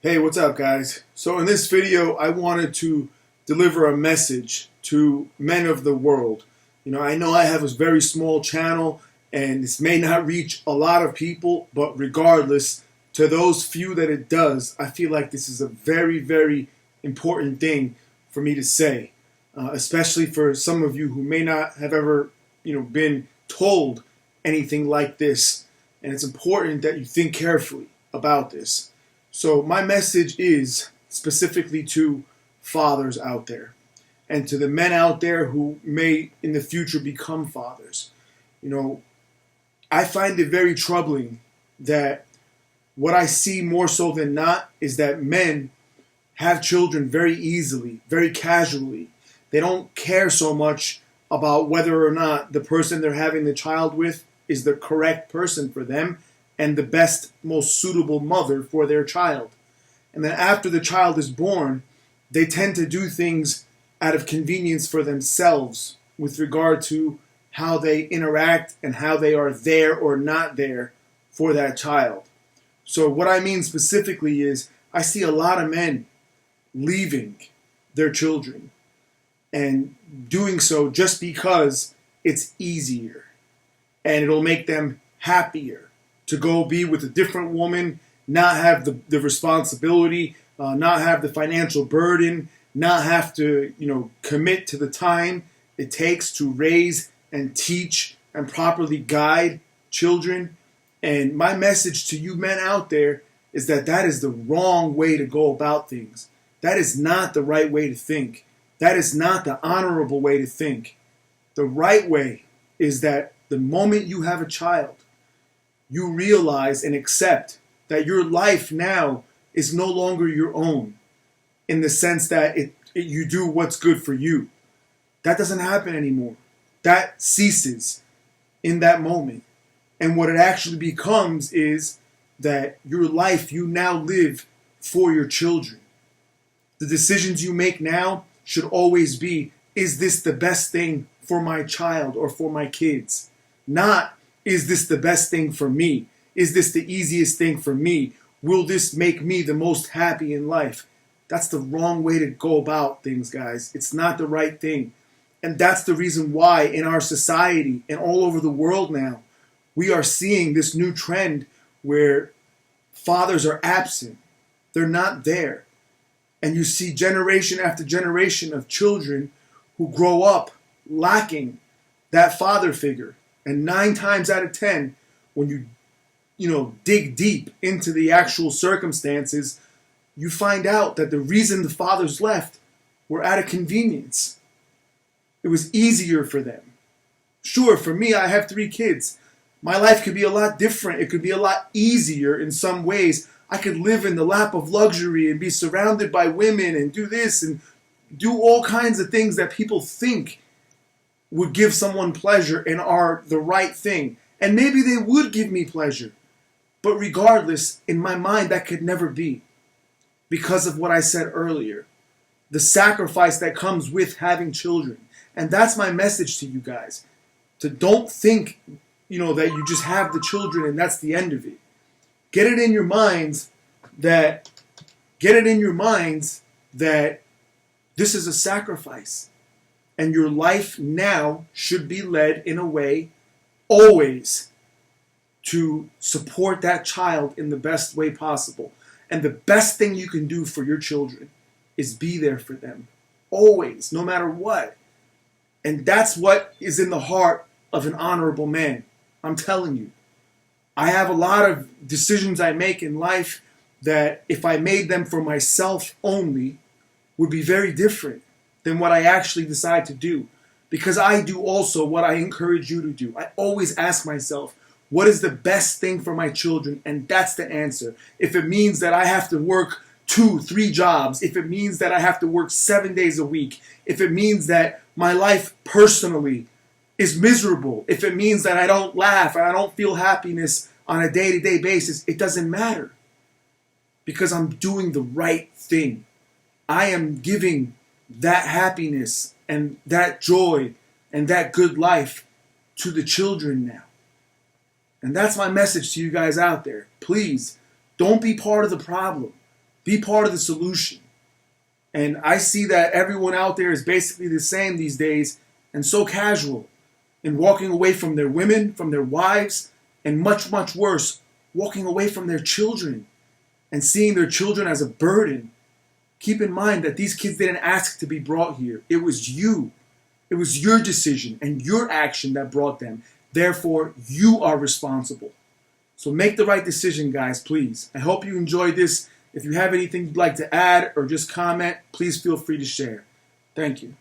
Hey, what's up, guys? So in this video, I wanted to deliver a message to men of the world. I know I have a very small channel, and this may not reach a lot of people, but regardless, to those few that it does, I feel like this is a very, very important thing for me to say, especially for some of you who may not have ever, been told anything like this. And it's important that you think carefully about this. So my message is specifically to fathers out there and to the men out there who may in the future become fathers. I find it very troubling that what I see more so than not is that men have children very easily, very casually. They don't care so much about whether or not the person they're having the child with is the correct person for them and the best, most suitable mother for their child. And then after the child is born, they tend to do things out of convenience for themselves with regard to how they interact and how they are there or not there for that child. So what I mean specifically is I see a lot of men leaving their children and doing so just because it's easier and it'll make them happier to go be with a different woman, not have the responsibility, not have the financial burden, not have to, commit to the time it takes to raise and teach and properly guide children. And my message to you men out there is that is the wrong way to go about things. That is not the right way to think. That is not the honorable way to think. The right way is that the moment you have a child, you realize and accept that your life now is no longer your own in the sense that you do what's good for you. That doesn't happen anymore. That ceases in that moment. And what it actually becomes is that your life you now live for your children. The decisions you make now should always be, is this the best thing for my child or for my kids? Not, is this the best thing for me? Is this the easiest thing for me? Will this make me the most happy in life? That's the wrong way to go about things, guys. It's not the right thing. And that's the reason why in our society and all over the world now, we are seeing this new trend where fathers are absent. They're not there. And you see generation after generation of children who grow up lacking that father figure. And 9 times out of 10, when you dig deep into the actual circumstances, you find out that the reason the fathers left were out of convenience. It was easier for them. Sure, for me, I have 3 kids. My life could be a lot different. It could be a lot easier in some ways. I could live in the lap of luxury and be surrounded by women and do this and do all kinds of things that people think would give someone pleasure and are the right thing. And maybe they would give me pleasure. But regardless, in my mind, that could never be. Because of what I said earlier. The sacrifice that comes with having children. And that's my message to you guys. To don't think, that you just have the children and that's the end of it. Get it in your minds that this is a sacrifice. And your life now should be led in a way always to support that child in the best way possible. And the best thing you can do for your children is be there for them. Always, no matter what. And that's what is in the heart of an honorable man. I'm telling you. I have a lot of decisions I make in life that if I made them for myself only would be very different than what I actually decide to do. Because I do also what I encourage you to do. I always ask myself, what is the best thing for my children? And that's the answer. If it means that I have to work 2, 3 jobs, if it means that I have to work 7 days a week, if it means that my life personally is miserable, if it means that I don't laugh and I don't feel happiness on a day-to-day basis, it doesn't matter. Because I'm doing the right thing. I am giving that happiness and that joy and that good life to the children now. And that's my message to you guys out there. Please, don't be part of the problem. Be part of the solution. And I see that everyone out there is basically the same these days and so casual in walking away from their women, from their wives, and much, much worse, walking away from their children and seeing their children as a burden. Keep in mind that these kids didn't ask to be brought here. It was you. It was your decision and your action that brought them. Therefore, you are responsible. So make the right decision, guys, please. I hope you enjoyed this. If you have anything you'd like to add or just comment, please feel free to share. Thank you.